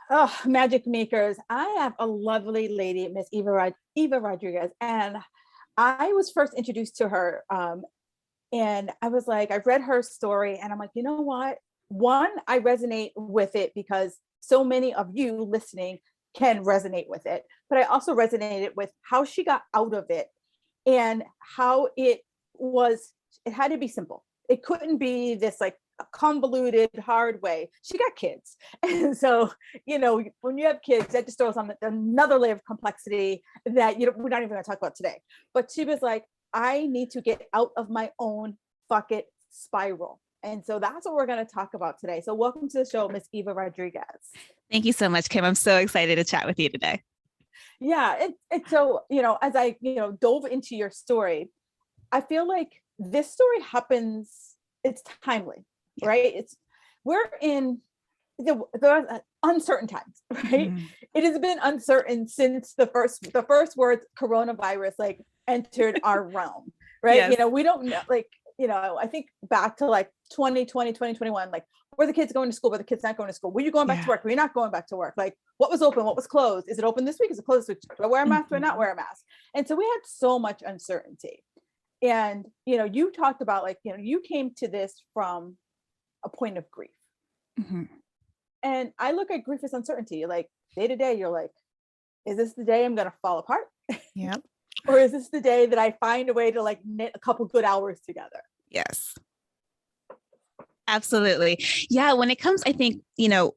Oh, magic makers. I have a lovely lady, Miss Eva Rodriguez, and I was first introduced to her. And I was like, I read her story, and I'm like, you know what? One, I resonate with it because so many of you listening can resonate with it. But I also resonated with how she got out of it and how it had to be simple. It couldn't be this like a convoluted hard way. She got kids. And so, when you have kids, that just throws on another layer of complexity that we're not even going to talk about today. But she was like, I need to get out of my own bucket spiral. And so that's what we're going to talk about today. So welcome to the show, Miss Eva Rodriguez. Thank you so much, Kim. I'm so excited to chat with you today. Yeah. So, as I, dove into your story, I feel like this story it's timely, Yeah. right? We're in the uncertain times, right? Mhm. It has been uncertain since the first words coronavirus like entered our realm, right? Yes. We don't know, like, I think back to like 2020, 2021, like, were the kids going to school? Were the kids not going to school? Were you going back to Yeah. work? Were you not going back to work? Like, what was open? What was closed? Is it open this week? Is it closed this week? Do I wear a mask? Do I not Mhm. wear a mask? And so we had so much uncertainty. And, you talked about like, you came to this from a point of grief. Mhm. And I look at grief as uncertainty. Like day to day, you're like, is this the day I'm going to fall apart? Yep. Or is this the day that I find a way to like knit a couple good hours together? Yes. Absolutely. Yeah. When it comes, I think, yeah,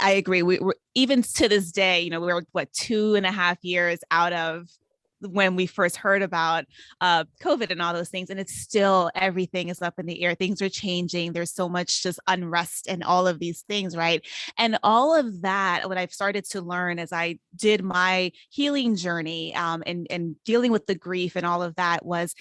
I agree. We're even to this day, we're what, 2.5 years out of when we first heard about COVID and all those things. And it's still, everything is up in the air. Things are changing. There's so much just unrest and all of these things, right? And all of that, what I've started to learn as I did my healing journey and dealing with the grief and all of that was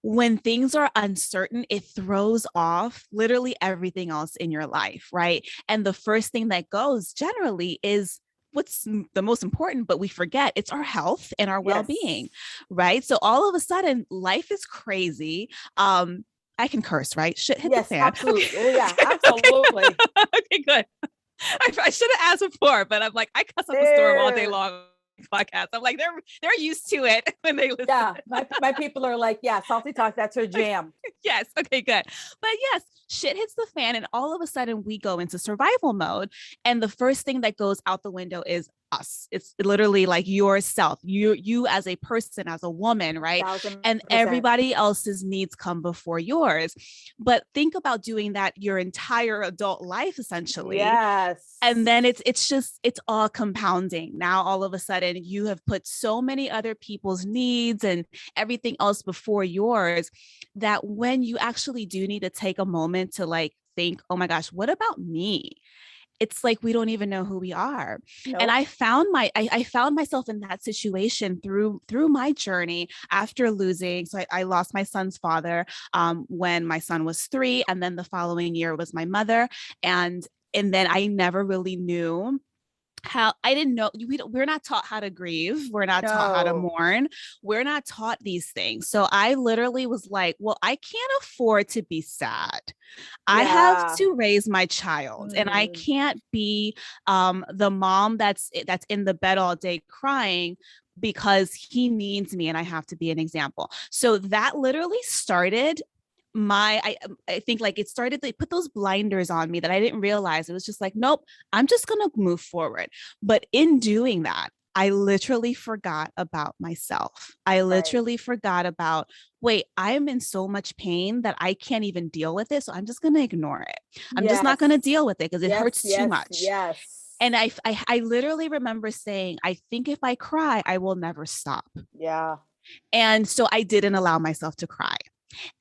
when things are uncertain, it throws off literally everything else in your life, right? And the first thing that goes generally is what's the most important, but we forget it's our health and our Yes. well-being, right? So all of a sudden, life is crazy. I can curse, right? Shit hit the Yes, fan. absolutely. Oh, yeah, Okay. absolutely. Okay, good. I should have asked before, but I'm like, I cuss up a storm all day There. long podcast. I'm like, they're used to it when they listen. Yeah. My people are like, yeah, salty talk, that's her jam. Yes. Okay, good. But yes, shit hits the fan, and all of a sudden we go into survival mode. And the first thing that goes out the window is us. It's literally like yourself, you as a person, as a woman, right? Thousand And percent. everybody else's needs come before yours. But think about doing that your entire adult life, essentially. And Yes. then it's all compounding. Now all of a sudden you have put so many other people's needs and everything else before yours that when you actually do need to take a moment to like think, oh my gosh, what about me? It's like we don't even know who we are. And Nope. I found myself in that situation through my journey after losing. So I lost my son's father when my son was 3, and then the following year was my mother. And then I never really knew how. I didn't know. We're not taught how to grieve. We're not taught how to No. mourn. We're not taught these things. So I literally was like, well, I can't afford to be sad. I have Yeah. to raise my child, and I Mm. can't be the mom that's in the bed all day crying because he needs me and I have to be an example. So that literally started I think like it started, they put those blinders on me that I didn't realize. It was just like, nope, I'm just gonna move forward. But in doing that, I literally forgot about myself. I Right. literally forgot about, wait, I'm in so much pain that I can't even deal with it. So I'm just going to ignore it. I'm just not going to Yes. deal with it because it Yes. hurts too Yes. much. Yes. And I literally remember saying, I think if I cry, I will never stop. Yeah. And so I didn't allow myself to cry.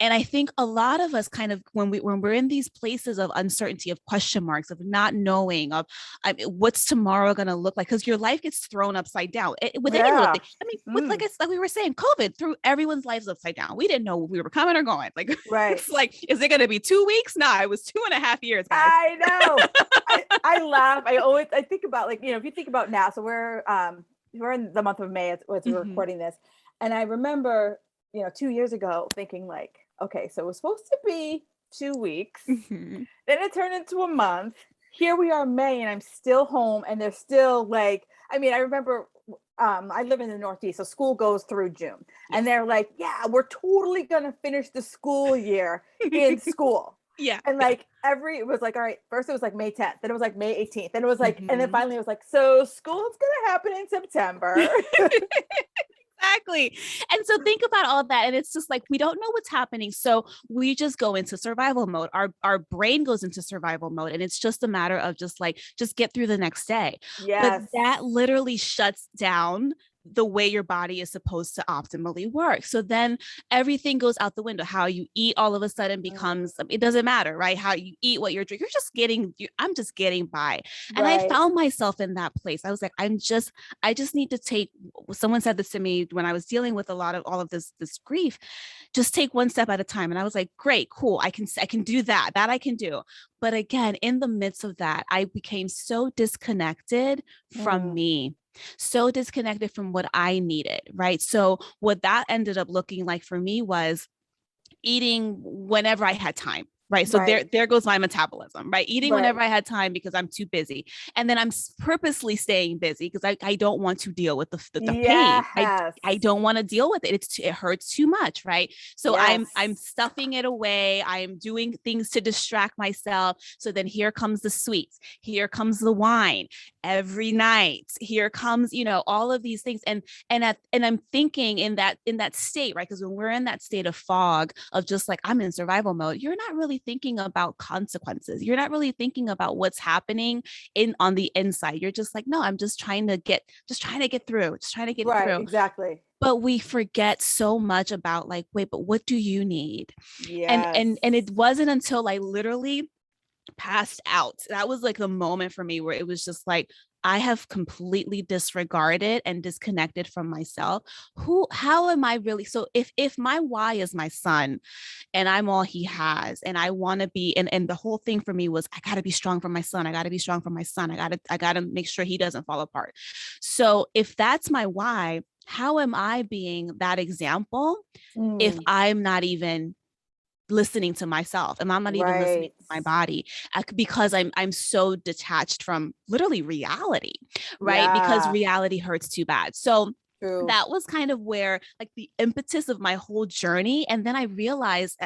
And I think a lot of us kind of when we're in these places of uncertainty, of question marks, of not knowing, of I mean, what's tomorrow going to look like, because your life gets thrown upside down with any little Yeah. thing. I mean, with Mm. like we were saying, COVID threw everyone's lives upside down. We didn't know we were coming or going. Like Right. it's like, is it going to be 2 weeks? Nah, it was 2.5 years, guys. I know. I laugh. I think about, like, if you think about now, so we're in the month of May as we're Mm-hmm. recording this. And I remember, 2 years ago thinking like, okay, so it was supposed to be 2 weeks. Mm-hmm. Then it turned into a month. here we are May and I'm still home and they're still like, I mean, I remember I live in the Northeast, so school goes through June. Yeah. And they're like, yeah, we're totally gonna finish the school year in school. Yeah. And like it was like, all right, first it was like May 10th, then it was like May 18th, then it was like, and then Mhm. finally it was like, so school's gonna happen in September. Exactly. And so think about all that. And it's just like, we don't know what's happening. So we just go into survival mode. Our brain goes into survival mode. And it's just a matter of just like, just get through the next day. But Yes. that literally shuts down the way your body is supposed to optimally work. So then everything goes out the window. How you eat all of a sudden becomes, it doesn't matter, right? How you eat, what you're drinking, I'm just getting by. And I Right. found myself in that place. I was like, I just need to take, someone said this to me when I was dealing with a lot of all of this grief, just take one step at a time. And I was like, great, cool. I can do that. That I can do. But again, in the midst of that, I became so disconnected from me, so disconnected from what I needed, right? So what that ended up looking like for me was eating whenever I had time. Right. So Right. there goes my metabolism, right? Eating Right. whenever I had time because I'm too busy. And then I'm purposely staying busy because I don't want to deal with the pain. Yes. I don't want to deal with it. It hurts too much. Right. So Yes. I'm stuffing it away. I'm doing things to distract myself. So then here comes the sweets. Here comes the wine every night. Here comes, all of these things. And I'm thinking in that state, right? Because when we're in that state of fog of just like, I'm in survival mode, you're not really thinking about consequences. You're not really thinking about what's happening on the inside. You're just like, no, I'm just trying to get through, Right. Exactly. But we forget so much about like, wait, but what do you need? Yes. And it wasn't until I literally passed out, that was like the moment for me where it was just like, I have completely disregarded and disconnected from myself. How am I really? So if my why is my son and I'm all he has and I want to be, and the whole thing for me was, I got to be strong for my son. I got to be strong for my son. I got to make sure he doesn't fall apart. So if that's my why, how am I being that example if I'm not even listening to myself and I'm not even listening to my body because I'm so detached from literally reality, right? Because Yeah. reality hurts too bad. So True. that was kind of where like the impetus of my whole journey. And then I realized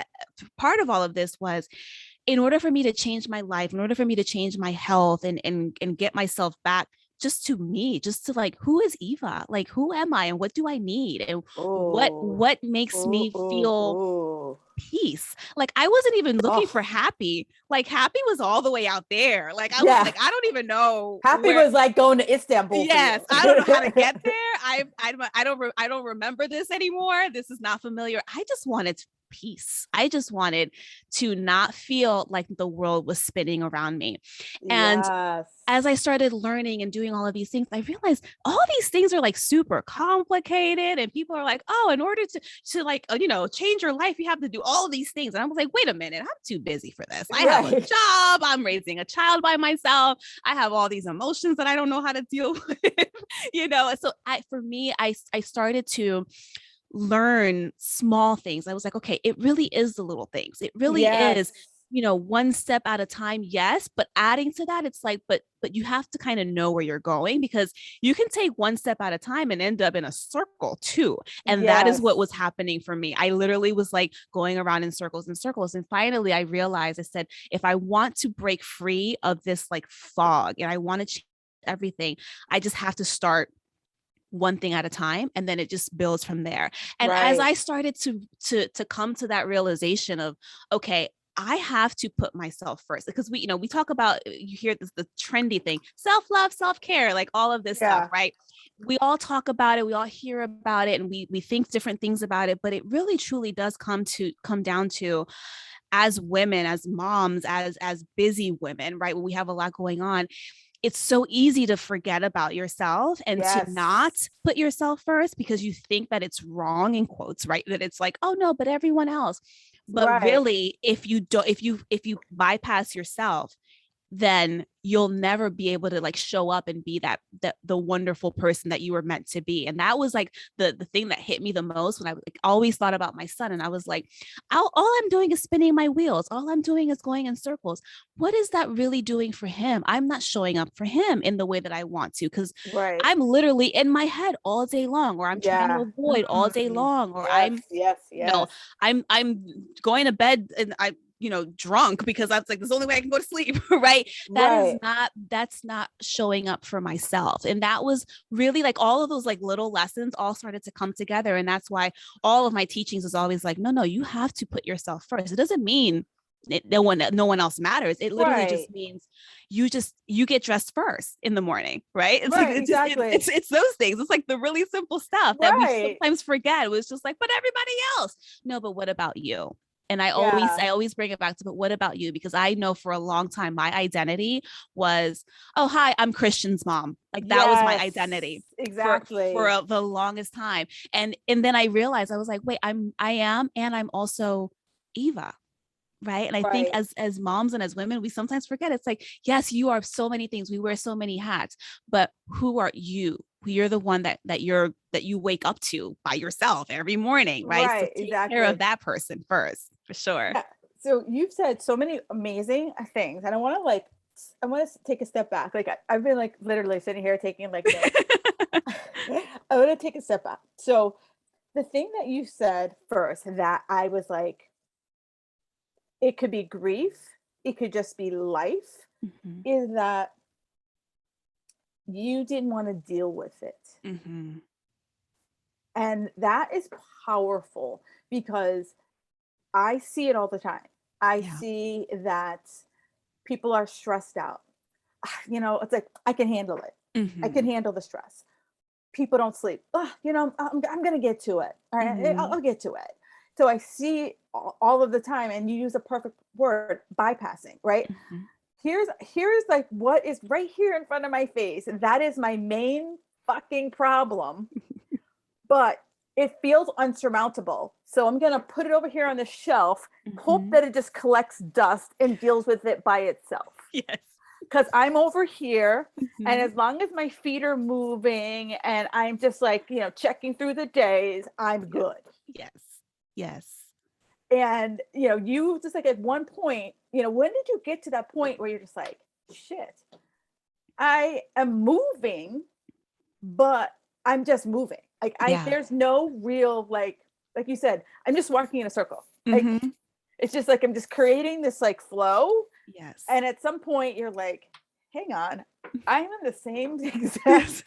part of all of this was, in order for me to change my life, in order for me to change my health and get myself back just to me, just to like, who is Eva? Like, who am I and what do I need? And what makes me feel peace? Like, I wasn't even looking for happy. Like, happy was all the way out there. Like, I was like, I don't even know. Happy was like going to Istanbul. Yes, I don't know how to get there. I don't remember this anymore. This is not familiar. I just wanted peace. I just wanted to not feel like the world was spinning around me. And as I started learning and doing all of these things, I realized all these things are like super complicated. And people are like, oh, in order to like, change your life, you have to do all these things. And I was like, wait a minute, I'm too busy for this. I have a job. I'm raising a child by myself. I have all these emotions that I don't know how to deal with, So I started to learn small things. I was like, okay, it really is the little things. It really is, one step at a time. Yes. But adding to that, it's like, but you have to kind of know where you're going, because you can take one step at a time and end up in a circle too. And that is what was happening for me. I literally was like going around in circles and circles. And finally I realized, I said, if I want to break free of this like fog and I want to change everything, I just have to start one thing at a time, and then it just builds from there. And as I started to come to that realization of, okay, I have to put myself first, because we talk about, you hear this, the trendy thing, self-love, self-care, like all of this stuff, right? We all talk about it, we all hear about it, and we think different things about it, but it really truly does come down to, as women, as moms, as busy women, right? When we have a lot going on, it's so easy to forget about yourself and to not put yourself first, because you think that it's wrong, in quotes, right? That it's like, oh no, but everyone else. But really, if you bypass yourself, then you'll never be able to like show up and be that the wonderful person that you were meant to be. And that was like the thing that hit me the most when I like always thought about my son. And I was like, all I'm doing is spinning my wheels. All I'm doing is going in circles. What is that really doing for him? I'm not showing up for him in the way that I want to, because Right. I'm literally in my head all day long, or I'm trying to Yeah. avoid all day Mhm. long, or Yes, I'm, yes, you know, yes. I'm going to bed and I, drunk because I was like, this is the only way I can go to sleep. Right. Right. That's not showing up for myself. And that was really like all of those like little lessons all started to come together. And that's why all of my teachings is always like, no, you have to put yourself first. It doesn't mean no one else matters. It literally Right. just means you get dressed first in the morning, right? It's like Right. Exactly. it's those things. It's like the really simple stuff that we Right. sometimes forget. It was just like, but everybody else. No, but what about you? And Yeah. I always bring it back to, but what about you? Because I know for a long time my identity was, oh hi, I'm Christian's mom. Like that was my Yes. identity Exactly. the longest time. And then I realized, I was like, wait, I am, and I'm also Eva. Right. And I think Right. as moms and as women, we sometimes forget, it's like, yes, you are so many things. We wear so many hats, but who are you? You're the one that you wake up to by yourself every morning. Right. So Right. take care of Exactly. that person first, for sure. Yeah. So you've said so many amazing things, and I want to take a step back. Like I've been like literally sitting here taking like notes. I want to take a step back. So the thing that you said first that I was like, it could be grief, it could just be life, Mhm, is that you didn't want to deal with it. mhm. And that is powerful because I see it all the time. I Yeah. see that people are stressed out. It's like I can handle it. I can Mhm, handle the stress. People don't sleep. I'm going to get to it. All right. I'll mhm, get to it. So I see all of the time, and you use a perfect word, bypassing, right? mhm. Here's like what is right here in front of my face. And that is my main fucking problem, but it feels unsurmountable. So I'm going to put it over here on the shelf, hope Mhm. that it just collects dust and deals with it by itself. Yes. Because I'm over here, and Mhm. as long as my feet are moving and I'm just like, checking through the days, I'm Yes. good. Yes. Yes. And, you just like at one point, when did you get to that point where you're just like, shit, I am moving, but I'm just moving. Like Yeah. there's no real like you said, I'm just walking in a circle. Like Mhm. it's just like I'm just creating this like flow. Yes. And at some point you're like, hang on, I'm in the same exact Yes.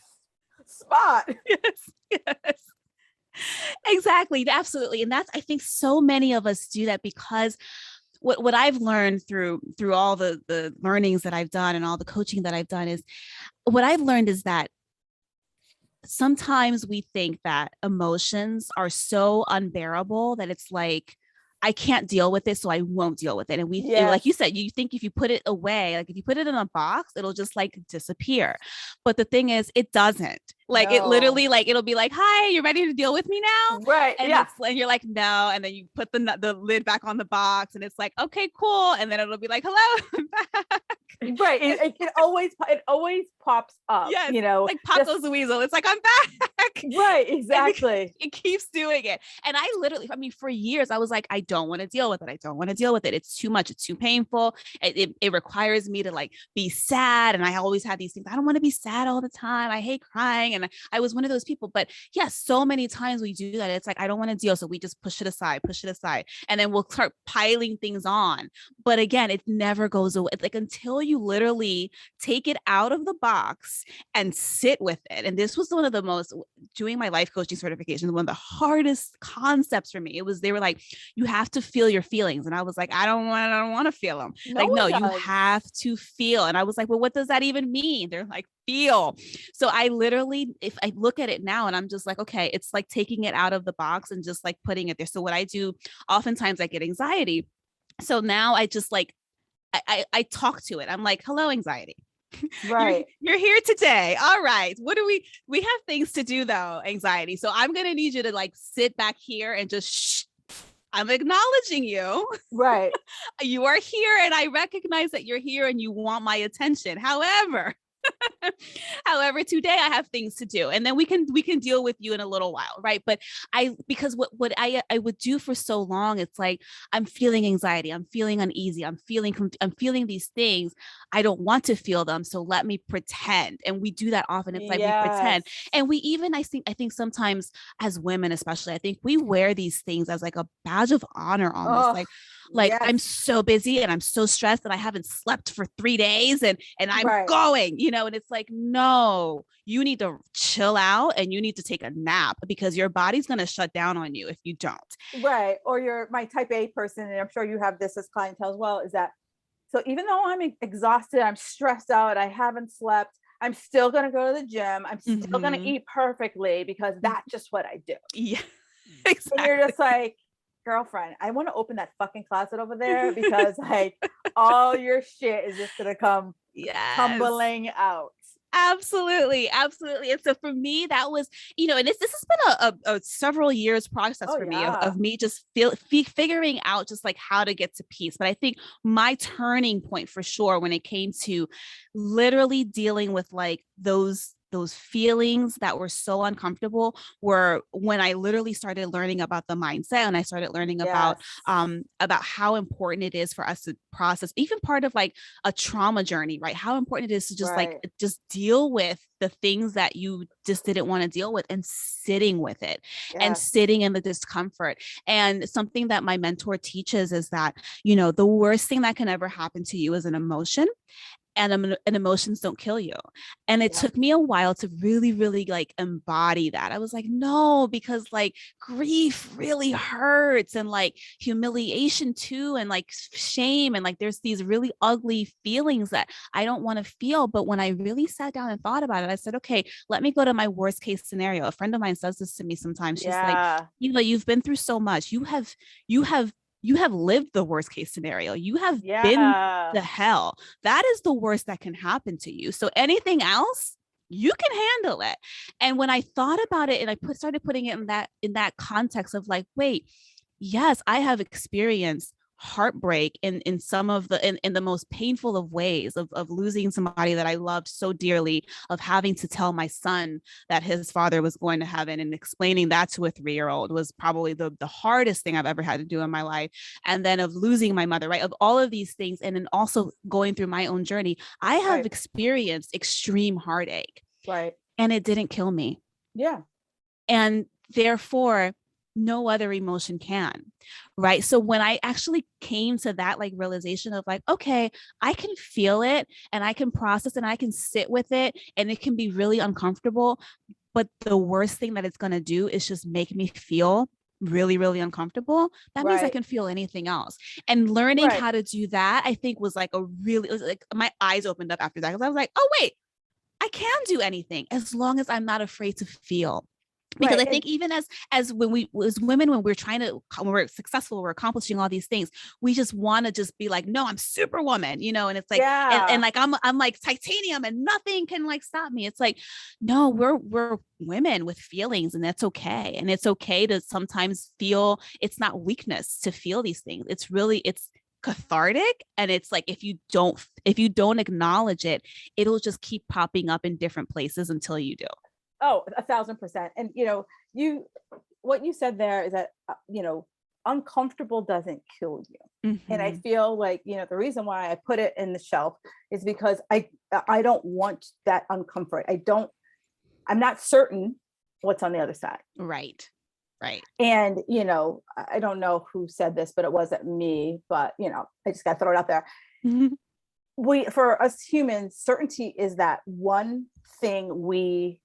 spot. Yes. Yes. Exactly. Absolutely. And that's, I think so many of us do that because what I've learned through all the learnings that I've done and all the coaching that I've done is, what I've learned is that sometimes we think that emotions are so unbearable that it's like, I can't deal with it, so I won't deal with it. And like you Yes. said, you think if you put it away, like if you put it in a box, it'll just like disappear. But the thing is, it doesn't. Like it No. literally, like it'll be like, "Hi, you're ready to deal with me now?" Right. And Yeah. and you're like, "No," and then you put the lid back on the box, and it's like, "Okay, cool," and then it'll be like, "Hello, I'm back." Right. It always pops up, Yes, like just Paco's the weasel. It's like, I'm back. right, And exactly. it keeps doing it. And I literally, I mean, for years, I was like, I don't want to deal with it. I don't want to deal with it. It's too much. It's too painful. It requires me to like be sad. And I always had these things. I don't want to be sad all the time. I hate crying. And I was one of those people. But yes, so many times we do that. It's like, I don't want to deal. So we just push it aside, push it aside. And then we'll start piling things on. But again, it never goes away. It's like until you literally take it out of the box and sit with it. And this was one of the most, doing my life coaching certification, one of the hardest concepts for me. It was, they were like, you have to feel your feelings. And I was like, I don't want to feel them. No Like, one no, you does. have to feel. And I was like, well, what does that even mean? They're like, feel. So I literally, if I look at it now and I'm just like, okay, it's like taking it out of the box and just like putting it there. So what I do, oftentimes I get anxiety. So now I just like, I talk to it. I'm like, hello, anxiety. you're Right. you're here today. All right. What do we have things to do though, anxiety. So I'm gonna need you to like sit back here and just shh. I'm acknowledging you. Right. You are here and I recognize that you're here and you want my attention. However, today I have things to do, and then we can deal with you in a little while, right? But because what I would do for so long, it's like I'm feeling anxiety, I'm feeling uneasy, I'm feeling these things. I don't want to feel them, so let me pretend. And we do that often. It's like we Yes. pretend, and we even I think sometimes as women, especially, I think we wear these things as like a badge of honor, almost Oh, like I'm yes. so busy and I'm so stressed that I haven't slept for 3 days and I'm Right. going, and it's like, no, you need to chill out and you need to take a nap because your body's going to shut down on you if you don't. Right. Or you're my type A person, and I'm sure you have this as clientele as well, is that so even though I'm exhausted, I'm stressed out, I haven't slept, I'm still gonna go to the gym, I'm still gonna Mm-hmm. eat perfectly because that's just what I do. Yeah, And you're exactly. just like, girlfriend, I want to open that fucking closet over there because like all your shit is just gonna come Yes. tumbling out. Absolutely, absolutely. And so for me, that was, and this has been a several years process Oh for me of, yeah. of me just figuring out just like how to get to peace. But I think my turning point for sure when it came to literally dealing with like those feelings that were so uncomfortable were when I literally started learning about the mindset, and I started learning Yes. about how important it is for us to process even part of like a trauma journey, right? How important it is to Right. just deal with the things that you just didn't want to deal with and sitting with it and Yes. sitting in the discomfort. And something that my mentor teaches is that, the worst thing that can ever happen to you is an emotion, and emotions don't kill you. And it Yep. took me a while to really, really like embody that. I was like, no, because like grief really hurts, and like humiliation too, and like shame, and like there's these really ugly feelings that I don't want to feel. But when I really sat down and thought about it, I said, okay, let me go to my worst case scenario. A friend of mine says this to me sometimes. She's like, Yeah. you've been through so much. You have you have lived the worst case scenario. You have been Yeah. the hell. That is the worst that can happen to you. So anything else, you can handle it. And when I thought about it and I started putting it in that context of like, wait, yes, I have experienced heartbreak in some of in the most painful of ways of losing somebody that I loved so dearly, of having to tell my son that his father was going to heaven, and explaining that to a 3-year old was probably the hardest thing I've ever had to do in my life. And then of losing my mother, right? Of all of these things. And then also going through my own journey, I have Right. experienced extreme heartache, Right. and it didn't kill me. Yeah. And therefore, no other emotion can, right? So when I actually came to that like realization of like, okay, I can feel it and I can process and I can sit with it, and it can be really uncomfortable, but the worst thing that it's going to do is just make me feel really, really uncomfortable. That means I Right. can feel anything else. And learning Right. how to do that, I think was like it was like my eyes opened up after that, because I was like, oh wait, I can do anything as long as I'm not afraid to feel. Because Right. I And think even as when we as women, when we're successful, we're accomplishing all these things, we just want to just be like, no, I'm superwoman, and it's like, and yeah. like I'm like titanium and nothing can like stop me. It's like, no, we're women with feelings, and that's okay. And it's okay to sometimes feel. It's not weakness to feel these things. It's cathartic. And it's like if you don't acknowledge it, it'll just keep popping up in different places until you do. Oh, 1,000%. And you what you said there is that uncomfortable doesn't kill you. And I Mm-hmm. feel like, the reason why I put it in the shelf is because I don't want that uncomfort. I'm not certain what's on the other side. Right. Right. And, I don't know who said this, but it wasn't me, but I just got to throw it out there. Mhm. For us humans, certainty is that one thing we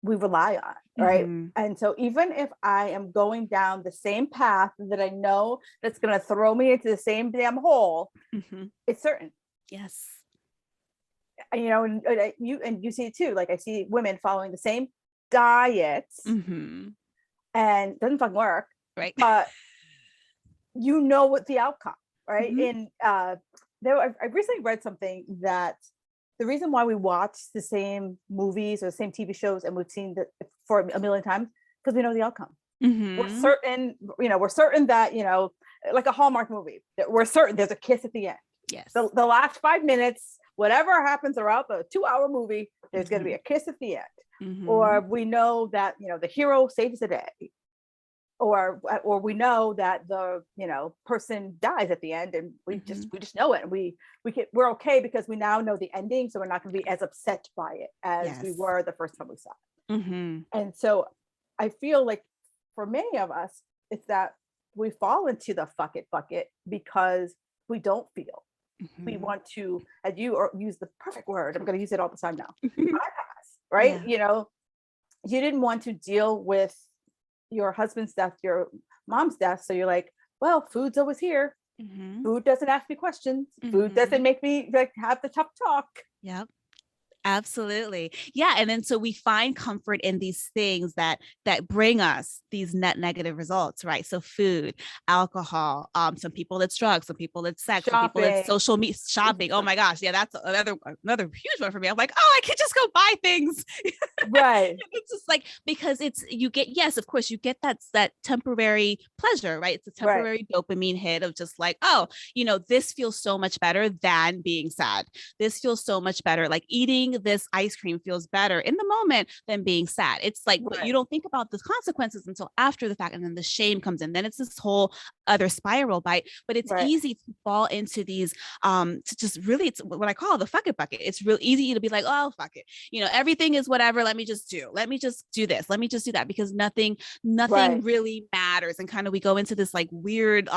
rely on, right? Mhm. And so even if I am going down the same path that I know that's going to throw me into the same damn hole, Mhm. it's certain. Yes. And you see it too. Like I see women following the same diets Mhm. and it doesn't fucking work, Right. but what the outcome, right? Mhm. And I recently read something that the reason why we watch the same movies or the same TV shows and we've seen that for a million times because we know the outcome. We're Mhm. certain, we're certain that like a Hallmark movie. We're certain there's a kiss at the end. Yes. The last 5 minutes, whatever happens throughout the 2-hour movie, there's going to be a kiss at the end. Or we know that, you know, the hero saves the day. Or we know that the, you know, person dies at the end, and we just know it. And we're okay because we now know the ending, so we're not going to be as upset by it as we were the first time we saw it. And so I feel like for many of us, it's that we fall into the fuck it bucket because we don't feel. We want to, as you use the perfect word, I'm going to use it all the time now, bypass, right? Yeah. You know, you didn't want to deal with your husband's death, your mom's death. So you're like, well, food's always here. Food doesn't ask me questions. Food doesn't make me like have the tough talk. Yep. Absolutely. Yeah. And then so we find comfort in these things that bring us these net negative results, right? So food, alcohol, some people it's drugs, some people it's sex, some people it's social media, shopping. Oh my gosh. Yeah, that's another huge one for me. I'm like, oh, I could just go buy things. Right. It's just like, because you get, yes, of course, you get that temporary pleasure, right? It's a temporary dopamine hit of just like, oh, you know, this feels so much better than being sad. This feels so much better. Like eating this ice cream feels better in the moment than being sad. It's like, but you don't think about the consequences until after the fact. And then the shame comes in. Then it's this whole other spiral bite, but it's easy to fall into these, to just really, it's what I call the fuck it bucket. It's real easy to be like, oh, fuck it. You know, everything is whatever. Let me just do this. Let me just do that, because nothing really matters. And kind of, we go into this like weird,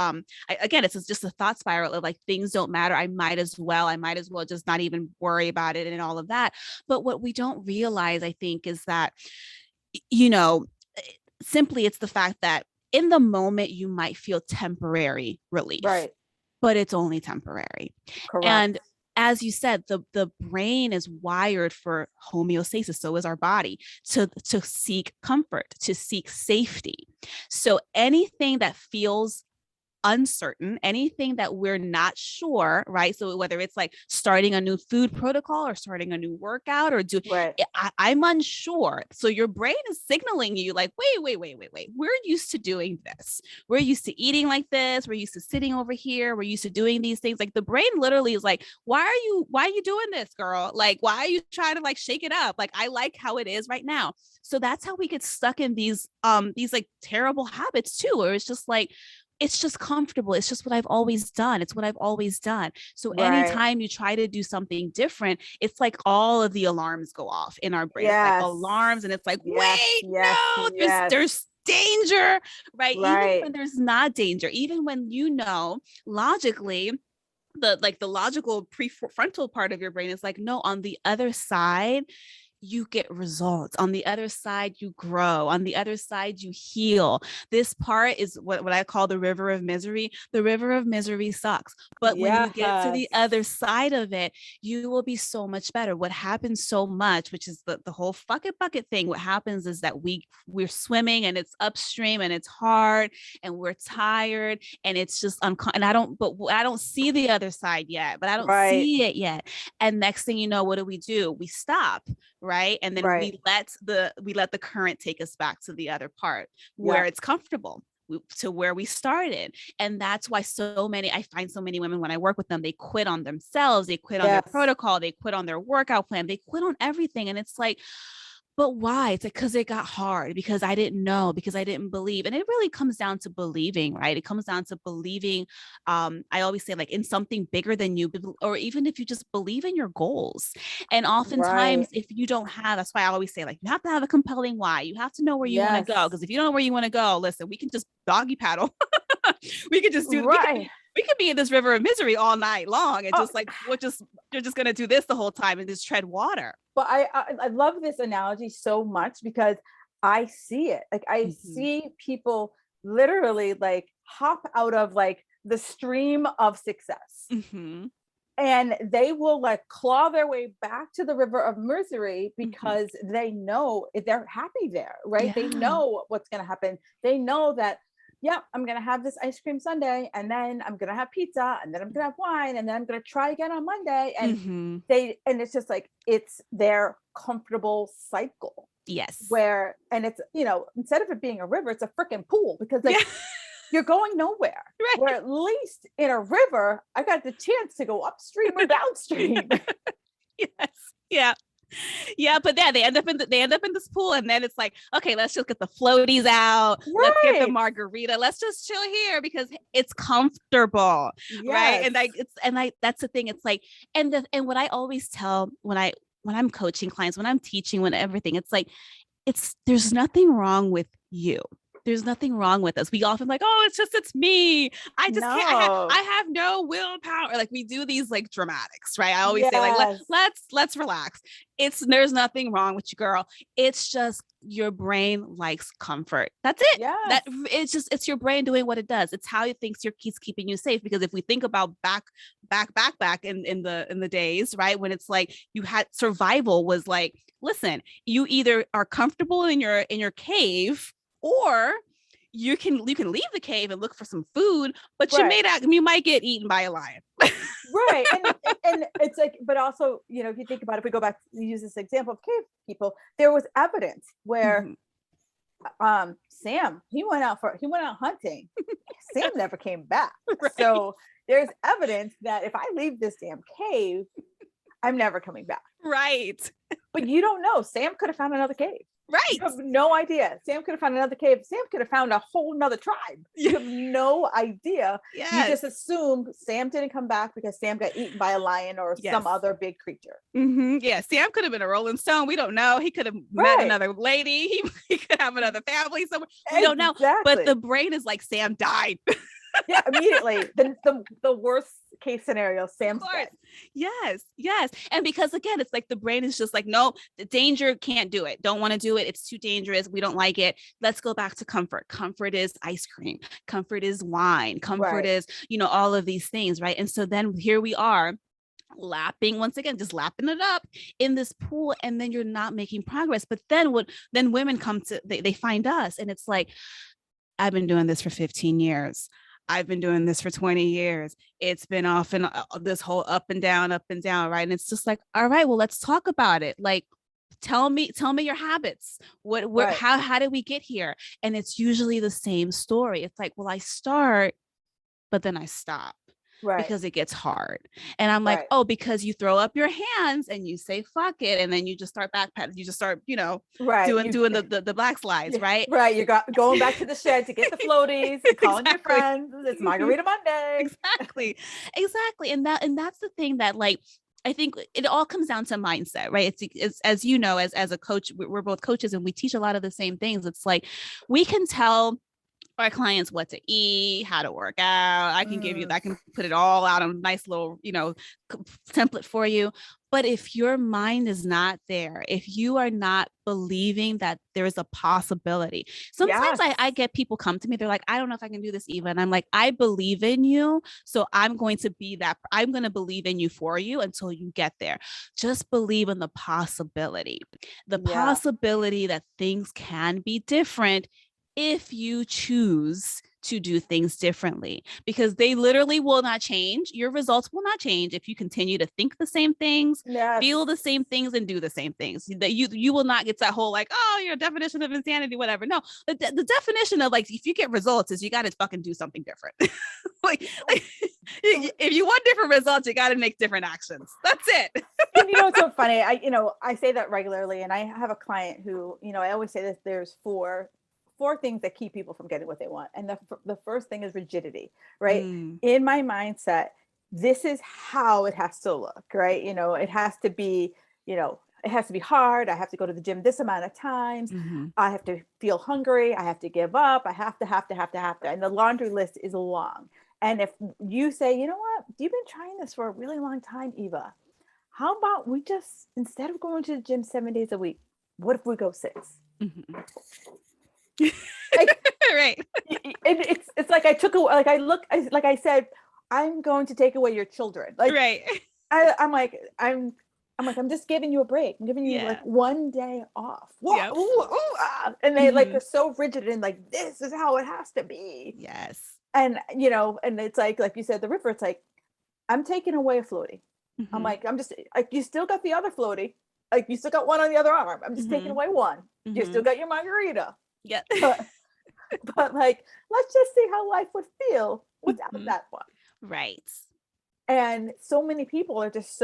again, it's just a thought spiral of like, things don't matter. I might as well just not even worry about it and all of that. But what we don't realize, I think, is that, you know, simply it's the fact that in the moment you might feel temporary relief, but it's only temporary. Correct. And as you said, the brain is wired for homeostasis. So is our body, to seek comfort, to seek safety. So anything that feels uncertain, anything that we're not sure, right? So whether it's like starting a new food protocol or starting a new workout or I'm unsure. So your brain is signaling you like, wait. We're used to doing this. We're used to eating like this. We're used to sitting over here. We're used to doing these things. Like the brain literally is like, why are you doing this, girl? Like, why are you trying to like shake it up? Like, I like how it is right now. So that's how we get stuck in these like terrible habits too, where it's just like, it's just comfortable. It's just what I've always done. It's what I've always done. So anytime you try to do something different, it's like all of the alarms go off in our brain. It's like alarms, and it's like, there's danger, right? Even when there's not danger, even when you know logically, the logical prefrontal part of your brain is like, no, on the other side, you get results. On the other side, you grow. On the other side, you heal. This part is what I call the river of misery. The river of misery sucks. But when you get to the other side of it, you will be so much better. What happens so much, which is the whole fuck it bucket thing, what happens is that we're swimming and it's upstream and it's hard and we're tired and it's just and I don't see the other side yet, but I don't see it yet. And next thing you know, what do? We stop. Right. And then we let the current take us back to the other part where it's comfortable, to where we started. And that's why I find so many women when I work with them, they quit on themselves, they quit on their protocol, they quit on their workout plan, they quit on everything. And it's like, but why? It's like, because it got hard, because I didn't know, because I didn't believe. And it really comes down to believing, right? It comes down to believing. I always say, like, in something bigger than you, or even if you just believe in your goals. And oftentimes, if you don't have, that's why I always say, like, you have to have a compelling why. You have to know where you want to go. Because if you don't know where you want to go, listen, we can just doggy paddle. We could just do we could be in this river of misery all night long and just like you're just gonna do this the whole time and just tread water. But I love this analogy so much because I see it. Like I see people literally like hop out of like the stream of success. And they will like claw their way back to the river of misery because they know they're happy there, right? They know what's going to happen. They know that, I'm going to have this ice cream sundae, and then I'm going to have pizza, and then I'm going to have wine, and then I'm going to try again on Monday. And and it's just like, it's their comfortable cycle. Yes. Where, and it's, instead of it being a river, it's a freaking pool because like, you're going nowhere. Right. Where at least in a river, I got the chance to go upstream or downstream. Yes. Yeah. Yeah, but yeah, they end up in this pool, and then it's like, okay, let's just get the floaties out. Let's get the Right. margarita. Let's just chill here because it's comfortable, right? Yes. And like it's and I that's the thing. It's like, and what I always tell when I'm coaching clients, when I'm teaching, when everything, it's like there's nothing wrong with you. There's nothing wrong with us. We often like, oh, it's me. I just can't. No. I have no willpower. Like we do these like dramatics, right? I always say like, Yes. let's relax. There's nothing wrong with you, girl. It's just your brain likes comfort. That's it. Yes. It's your brain doing what it does. It's how it thinks keeps keeping you safe. Because if we think about back in the days, right, when it's like you had survival was like, listen, you either are comfortable in your cave, or you can leave the cave and look for some food, but Right. you might get eaten by a lion. Right. And it's like, but also, if you think about it, if we go back, use this example of cave people, there was evidence where Sam, he went out hunting. Sam never came back. Right. So there's evidence that if I leave this damn cave, I'm never coming back. Right. But you don't know. Sam could have found another cave. You Right. have no idea. Sam could have found another cave. Sam could have found a whole nother tribe. You have no idea. You Yes. just assume Sam didn't come back because Sam got eaten by a lion or Yes. some other big creature. Yeah, Sam could have been a Rolling Stone. We don't know. He could have met Right. another lady. He could have another family somewhere. We don't know. Exactly. But the brain is like, Sam died. Yeah, immediately. The worst case scenario, Sam's dead. Yes. And because again, it's like the brain is just like, no, the danger, can't do it. Don't want to do it. It's too dangerous. We don't like it. Let's go back to comfort. Comfort is ice cream. Comfort is wine. Comfort Right. is, all of these things, right? And so then here we are once again, just lapping it up in this pool, and then you're not making progress. But then women come they find us, and it's like, I've been doing this for 15 years. I've been doing this for 20 years. It's been off and this whole up and down, right? And it's just like, all right, well, let's talk about it. Like, tell me your habits. Right. How did we get here? And it's usually the same story. It's like, well, I start, but then I stop. Right. Because it gets hard. And I'm like, Right. oh, because you throw up your hands and you say, fuck it. And then you just start backpedaling. You just start, Right. doing the black slides, right? Right. You're going back to the shed to get the floaties, and calling your Exactly. friends. It's Margarita Monday. Exactly. And that's the thing that, like, I think it all comes down to mindset, right? It's as you know, as a coach, we're both coaches and we teach a lot of the same things. It's like, we can tell our clients what to eat, how to work out. I can put it all out on a nice little, template for you. But if your mind is not there, if you are not believing that there's a possibility, sometimes Yes. I get people come to me, they're like, I don't know if I can do this, Eva. And I'm like, I believe in you. So I'm going to believe in you for you until you get there. Just believe in the possibility, possibility that things can be different if you choose to do things differently, because they literally will not change. Your results will not change if you continue to think the same things, feel the same things, and do the same things. That you will not get that whole like, oh, your definition of insanity, whatever. No, the definition of like, if you get results is you got to fucking do something different. like if you want different results, you got to make different actions. That's it. And it's so funny. I say that regularly, and I have a client who, I always say that there's four things that keep people from getting what they want. And the first thing is rigidity, right? In my mindset, this is how it has to look, right? It has to be, it has to be hard. I have to go to the gym this amount of times. I have to feel hungry. I have to give up. I have to. And the laundry list is long. And if you say, you know what, you've been trying this for a really long time, Eva, how about we just, instead of going to the gym 7 days a week, what if we go 6? Right. It's like I took away, like I said, I'm going to take away your children. Like, right. I'm like, I'm just giving you a break. I'm giving you like 1 day off. Yep. And they like are so rigid and like, this is how it has to be. Yes. And and it's like you said, the river, it's like, I'm taking away a floaty. I'm like, I'm just like, you still got the other floaty. Like, you still got one on the other arm. I'm just taking away one. You still got your margarita. Yeah. but like, let's just see how life would feel without Mhm. that one. Right. And so many people are just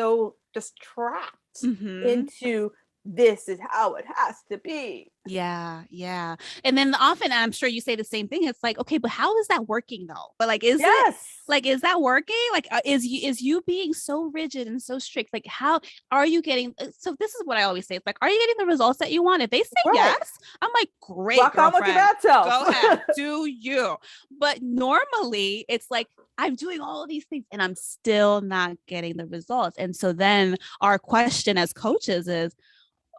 trapped Hmm. into this is how it has to be. Yeah, yeah. And then often I'm sure you say the same thing. It's like, okay, but how is that working though? But like, Yes. is that working? Like, is you being so rigid and so strict? Like, how are you getting? So this is what I always say. It's like, are you getting the results that you want? If they say Right. yes, I'm like, great, Rock on with your girlfriend, bad self. go ahead, do you. But normally it's like, I'm doing all of these things and I'm still not getting the results. And so then our question as coaches is,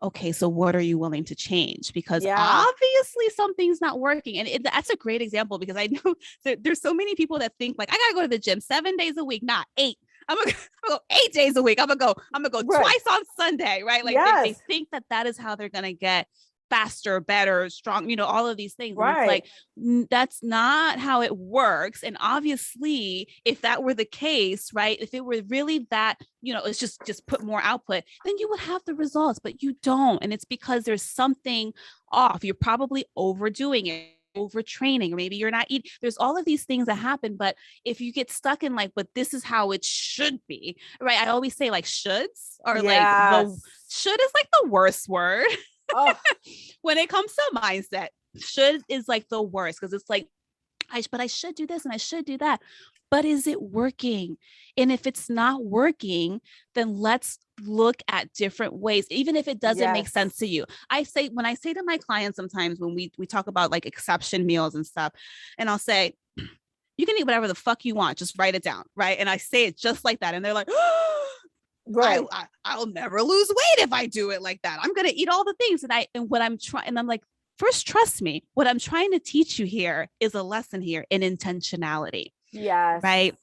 okay, so what are you willing to change? Because Yeah. obviously something's not working. And that's a great example because I know there's so many people that think like, I gotta go to the gym 7 days a week, not eight. I'm gonna go 8 days a week. I'm gonna go Right. twice on Sunday, right? Like they Yes. think that is how they're gonna get faster, better, strong, all of these things. And it's Right. like, that's not how it works. And obviously, if that were the case, right, if it were really that, it's just put more output, then you would have the results, but you don't. And it's because there's something off. You're probably overdoing it, overtraining, or maybe you're not eating. There's all of these things that happen. But if you get stuck in like, but this is how it should be, right? I always say like shoulds are like the Yes. should is like the worst word Oh, when it comes to mindset. Should is like the worst because it's like, but I should do this and I should do that. But is it working? And if it's not working, then let's look at different ways, even if it doesn't make yes. sense to you. When I say to my clients sometimes when we talk about like exception meals and stuff, and I'll say, you can eat whatever the fuck you want, just write it down, right? And I say it just like that. And they're like, Right. I'll never lose weight if I do it like that. I'm gonna eat all the things. And what I'm trying, and I'm like, first, trust me. What I'm trying to teach you here is a lesson here in intentionality, Yes. right?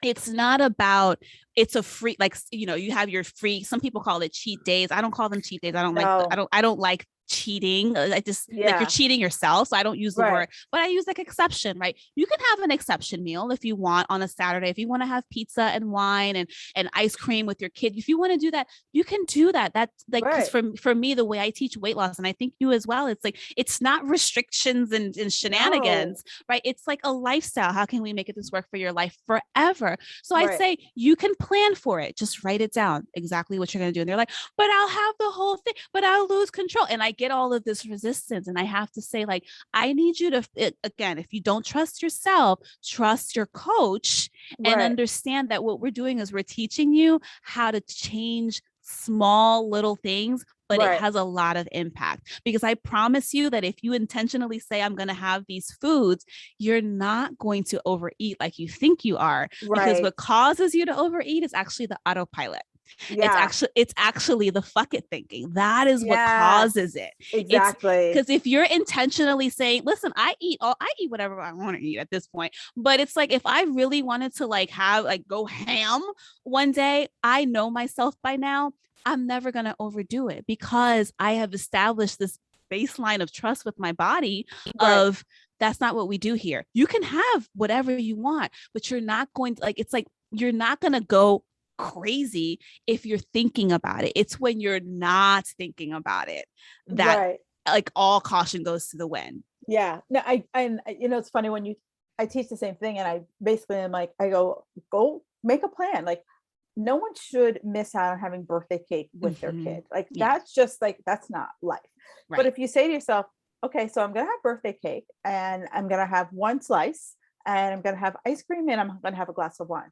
It's not about, it's a free, like, you have your free, some people call it cheat days. I don't call them cheat days. I don't like, No. I don't like cheating. I just like, you're Yeah. cheating yourself. So I don't use the Right. word, but I use like exception, right? You can have an exception meal if you want on a Saturday. If you want to have pizza and wine and ice cream with your kid, if you want to do that, you can do that. That's like, because Right. for me, the way I teach weight loss, and I think you as well, it's like, it's not restrictions and No. shenanigans, right? It's like a lifestyle. How can we make this work for your life forever? So I'd Right. say you can plan for it. Just write it down exactly what you're going to do. And they're like, but I'll have the whole thing, but I'll lose control. And I get all of this resistance. And I have to say, like, I need you to, again, if you don't trust yourself, trust your coach and Right. understand that what we're doing is we're teaching you how to change small little things, but it Right. has a lot of impact. Because I promise you that if you intentionally say, I'm going to have these foods, you're not going to overeat like you think you are. Because Right. what causes you to overeat is actually the autopilot. Yeah. It's actually the fuck it thinking. That is what Yes. causes it. It's Exactly. because if you're intentionally saying, listen, I eat whatever I want to eat at this point. But it's like, if I really wanted to like have like go ham one day, I know myself by now, I'm never going to overdo it because I have established this baseline of trust with my body Right. of, that's not what we do here. You can have whatever you want, but you're not going to, like, it's like, you're not going to go crazy if you're thinking about it. It's when you're not thinking about it that Right. like all caution goes to the wind. Yeah. No, it's funny when I teach the same thing and I basically am like, I go make a plan. Like, no one should miss out on having birthday cake with their Mhm. kid. Like, Yeah, that's just like, that's not life. But right. if you say to yourself, okay, so I'm going to have birthday cake and I'm going to have one slice and I'm going to have ice cream and I'm going to have a glass of wine.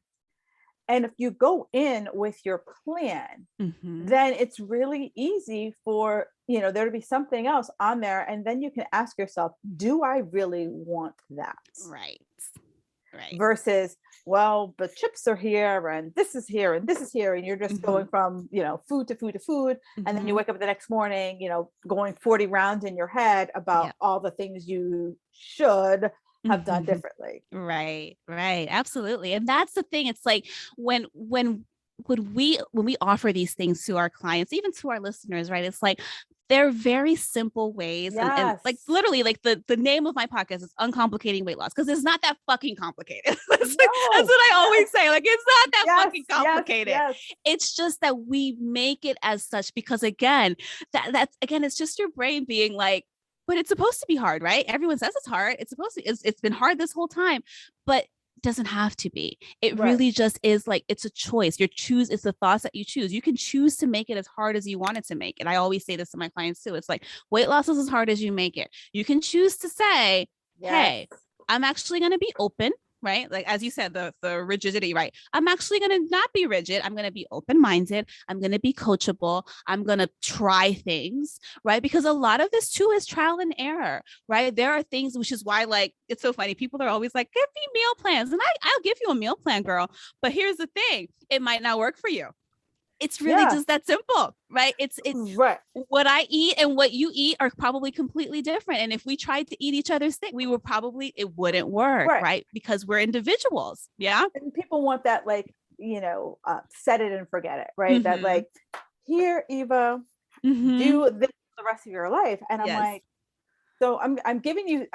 And if you go in with your plan, Mhm. then it's really easy for, there to be something else on there. And then you can ask yourself, do I really want that? Right. Right. Versus, well, the chips are here and this is here and this is here. And you're just going Mhm. from, food to food to food. And then you Mhm. wake up the next morning, going 40 rounds in your head about Yeah. all the things you should have done Mhm. differently. Right, right, absolutely. And that's the thing. It's like when we offer these things to our clients, even to our listeners, right? It's like they're very simple ways. And like Yes. literally, like the name of my podcast is Uncomplicating Weight Loss, because it's not that fucking complicated. That's No. what I always say. Like, it's not that Yes. fucking Yes. complicated. Yes. It's just that we make it as such because again, that's again, it's just your brain being like, but it's supposed to be hard, right? Everyone says it's hard. It's supposed to, it's been hard this whole time, but it doesn't have to be. It Right. really just is like, it's a choice. It's the thoughts that you choose. You can choose to make it as hard as you want it to make it. I always say this to my clients too. It's like weight loss is as hard as you make it. You can choose to say, hey, Yes. I'm actually going to be open, right? Like, as you said, the rigidity, right? I'm actually going to not be rigid. I'm going to be open-minded. I'm going to be coachable. I'm going to try things, right? Because a lot of this too is trial and error, right? There are things, which is why, like, it's so funny. People are always like, give me meal plans. And I'll give you a meal plan, girl. But here's the thing. It might not work for you. It's really Yeah. just that simple, right? It's Right. what I eat and what you eat are probably completely different. And if we tried to eat each other's thing, it wouldn't work, Right. right? Because we're individuals. Yeah. And people want that, like, set it and forget it, right? That, Mhm. like, here, Eva, Mhm. do this for the rest of your life. And I'm Yes. like, so I'm giving you,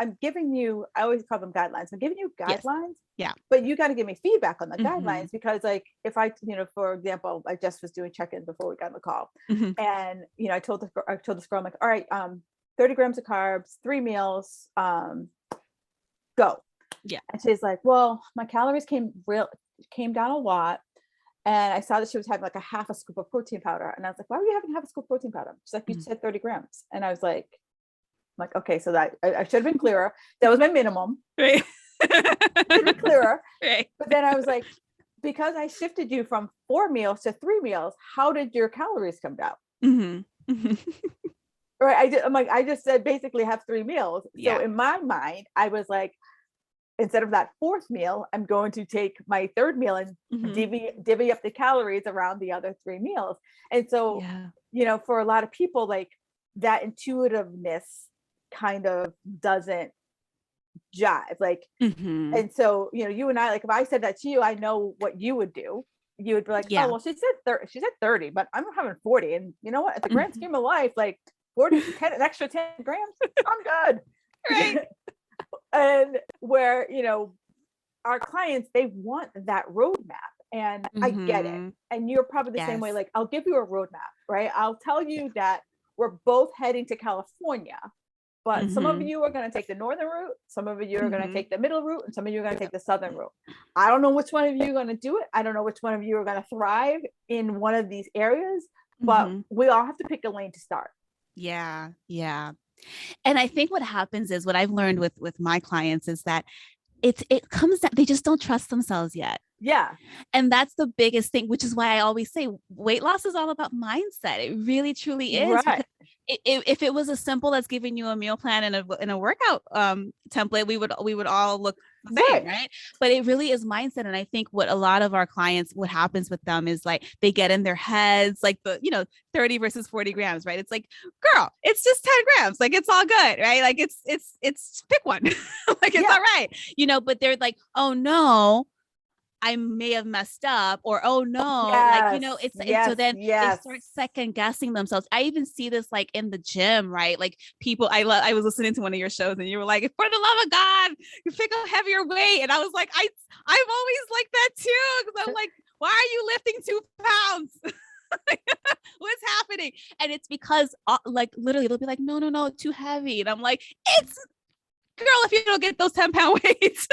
I always call them guidelines. I'm giving you Yes. guidelines. Yeah. But you got to give me feedback on the Mhm. guidelines, because, like, if I, for example, I just was doing check-ins before we got on the call, Mhm. and I told this girl, I'm like, all right, 30 grams of carbs, 3 meals, go. Yeah. And she's like, well, my calories came down a lot. And I saw that she was having like a half a scoop of protein powder. And I was like, why were you having half a scoop of protein powder? She's like, you Mhm. said 30 grams. And I was like, okay, so that I should have been clearer. That was my minimum. Right. Should be clearer. Right. But then I was like, because I shifted you from 4 meals to 3 meals, how did your calories come down? Mhm. Mhm. Right. I'm like, I just said basically have 3 meals. Yeah. So in my mind, I was like, instead of that 4th meal, I'm going to take my 3rd meal and Mhm. divvy up the calories around the other 3 meals. And so, Yeah. for a lot of people, like, that intuitiveness kind of doesn't jive. Like, Mhm. and so, you and I, like, if I said that to you, I know what you would do. You would be like, oh, Yeah. well, she said 30, but I'm having 40. And you know what? At the grand Mhm. scheme of life, like 40, 10, an extra 10 grams, I'm good. Right. And where, our clients, they want that roadmap. And I get it. Mhm. And you're probably the same way. Yes. Like, I'll give you a roadmap, right? I'll tell you that we're both heading to California, but some of Mhm. you are going to take the northern route, some of you are going to Mhm. take the middle route, and some of you are going to take the southern route. I don't know which one of you are going to do it. I don't know which one of you are going to thrive in one of these areas, but Mhm. we all have to pick a lane to start. Yeah. Yeah. And I think what happens is what I've learned with my clients is that it comes down, they just don't trust themselves yet. Yeah. And that's the biggest thing, which is why I always say weight loss is all about mindset. It really truly is, because Right. if it was as simple as giving you a meal plan and a workout template, we would all look the same, right? But it really is mindset. And I think what a lot of our clients, what happens with them is, like, they get in their heads, like, 30 versus 40 grams, right? It's like, girl, it's just 10 grams. Like, it's all good, right? Like, it's pick one. Like, it's Yeah. all right. But they're like, oh no, I may have messed up, or oh no, and so then they start second guessing themselves. I even see this, like, in the gym, right? Like, people, I was listening to one of your shows and you were like, for the love of God, you pick up heavier weight. And I was like, I'm always like that too. Cause I'm like, why are you lifting 2 pounds? What's happening? And it's because, like, literally they'll be like, no, too heavy. And I'm like, it's, girl, if you don't get those 10-pound weights,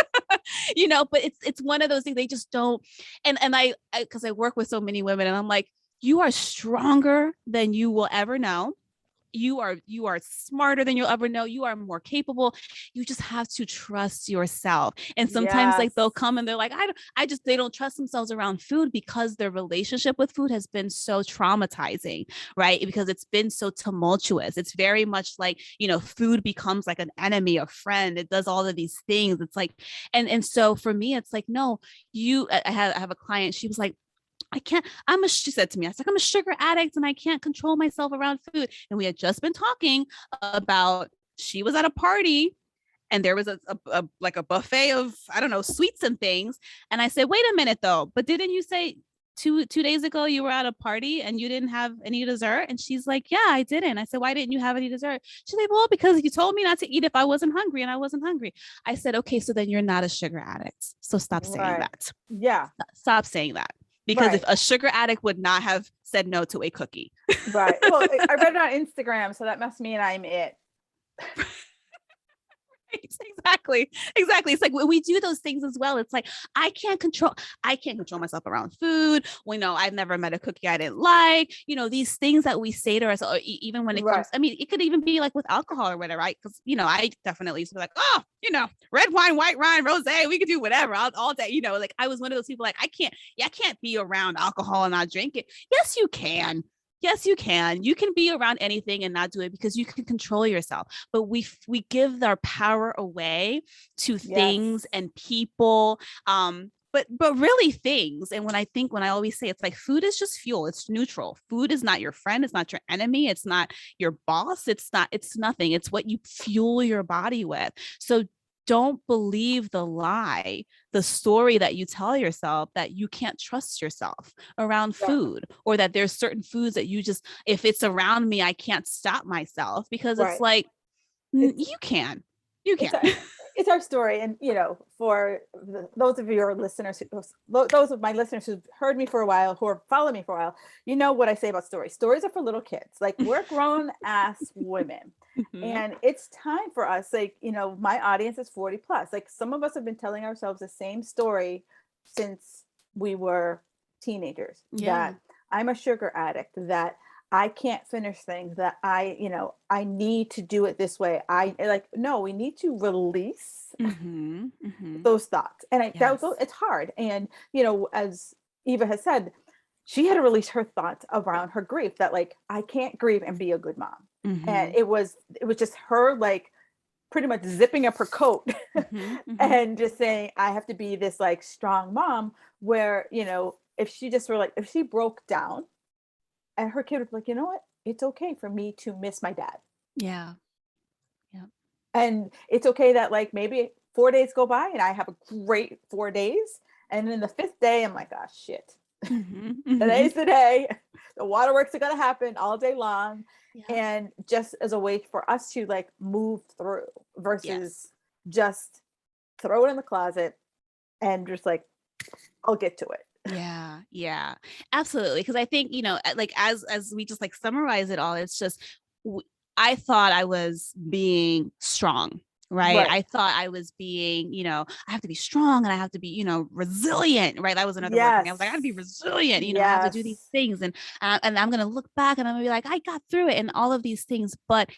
but it's one of those things they just don't. And I because I work with so many women, and I'm like, you are stronger than you will ever know. You are smarter than you'll ever know. You are more capable. You just have to trust yourself. And sometimes, like, they'll come and they're like, they don't trust themselves around food because their relationship with food has been so traumatizing, right? Because it's been so tumultuous. It's very much like, food becomes like an enemy, a friend. It does all of these things. It's like, and so for me, it's like, no, I have a client. She was like, she said to me, I was like, I'm a sugar addict and I can't control myself around food. And we had just been talking about, she was at a party and there was a like a buffet of, I don't know, sweets and things. And I said, wait a minute though, but didn't you say two days ago you were at a party and you didn't have any dessert? And she's like, yeah, I didn't. I said, why didn't you have any dessert? She's like, well, because you told me not to eat if I wasn't hungry, and I wasn't hungry. I said, okay, so then you're not a sugar addict. So stop saying that. Yeah. Stop saying that. Because if a sugar addict would not have said no to a cookie. Right. Well, I read it on Instagram, so that must mean I'm it. Exactly. Exactly. It's like when we do those things as well. It's like I can't control myself around food. We know I've never met a cookie I didn't like. These things that we say to ourselves, even when it Right. comes, I mean, it could even be like with alcohol or whatever, right? Because I definitely used to be like, oh, red wine, white wine, rosé, we could do whatever all day. Like I was one of those people like I can't be around alcohol and not drink it. Yes, you can. Yes, you can. You can be around anything and not do it because you can control yourself. But we give our power away to Yes. things and people. But really things. And when I always say it's like food is just fuel, it's neutral. Food is not your friend, it's not your enemy, it's not your boss, it's nothing. It's what you fuel your body with. So don't believe the story that you tell yourself that you can't trust yourself around Yeah. food, or that there's certain foods that you just, if it's around me, I can't stop myself, because it's Right. like, It's you can. You it's can. our it's our story, and for those of your listeners, those of my listeners who've heard me for a while, who are following me for a while, you know what I say about stories. Stories are for little kids. Like, we're grown ass women, Mhm. and it's time for us. Like, my audience is 40 plus. Like, some of us have been telling ourselves the same story since we were teenagers. Yeah. That I'm a sugar addict. That I can't finish things, that I need to do it this way. I like, no, we need to release Hmm. Hmm. those thoughts. And Yes. it's hard. And, as Eva has said, she had to release her thoughts around her grief, that like, I can't grieve and be a good mom. And Hmm. it was just her, like, pretty much zipping up her coat Hmm. Hmm. and just saying, I have to be this like strong mom, where, if she just were like, if she broke down, and her kid would be like, you know what? It's okay for me to miss my dad. Yeah. Yeah. And it's okay that, like, maybe 4 days go by and I have a great 4 days. And then the fifth day, I'm like, oh, shit. Hmm. Hmm. Today's the day. The waterworks are going to happen all day long. Yeah. And just as a way for us to like move through, versus Yes. just throw it in the closet and just like, I'll get to it. Yeah, yeah, absolutely. Because I think, like as we just like summarize it all, it's just I thought I was being strong, right? Right. I thought I was being, I have to be strong and I have to be, resilient, right? That was another word for me. I was like, I Yes. have to be resilient, I have to do these Yes. things, and I'm gonna look back and I'm gonna be like, I got through it, and all of these things. But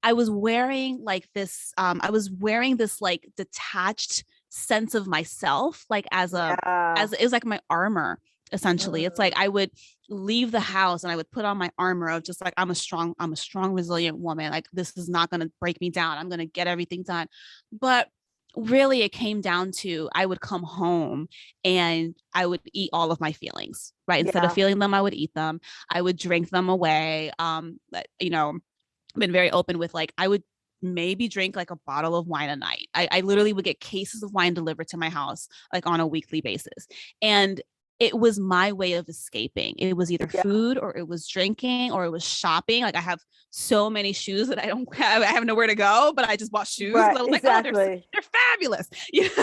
I was wearing like this, I was wearing this like detached sense of myself, like Yeah. as it was like my armor, essentially. It's like Mm. I would leave the house and I would put on my armor of just like, I'm a strong, resilient woman. Like, this is not going to break me down. I'm going to get everything done. But really it came down to, I would come home and I would eat all of my feelings, right? Instead of Yeah. feeling them, I would eat them. I would drink them away. Been very open with, like, I would maybe drink like a bottle of wine a night. I literally would get cases of wine delivered to my house like on a weekly basis. And it was my way of escaping. It was either Yeah. food, or it was drinking, or it was shopping. Like, I have so many shoes that I have nowhere to go, but I just bought shoes because Right. I was like, oh, Exactly. they're fabulous.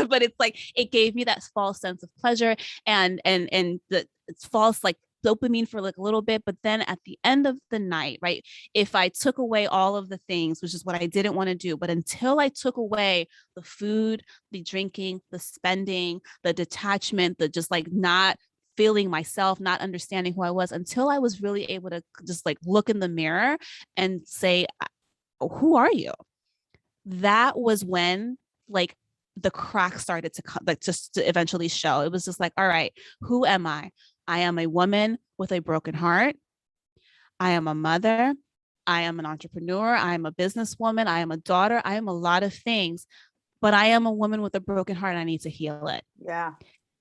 But it's like it gave me that false sense of pleasure, and the it's false like dopamine for like a little bit. But then at the end of the night, right, if I took away all of the things, which is what I didn't want to do, but until I took away the food, the drinking, the spending, the detachment, the just like not feeling myself, not understanding who I was, until I was really able to just like look in the mirror and say, who are you? That was when, like, the crack started to come, like, just to eventually show. It was just like, all right, who am I? I am a woman with a broken heart. I am a mother. I am an entrepreneur. I am a businesswoman. I am a daughter. I am a lot of things, but I am a woman with a broken heart, and I need to heal it. Yeah.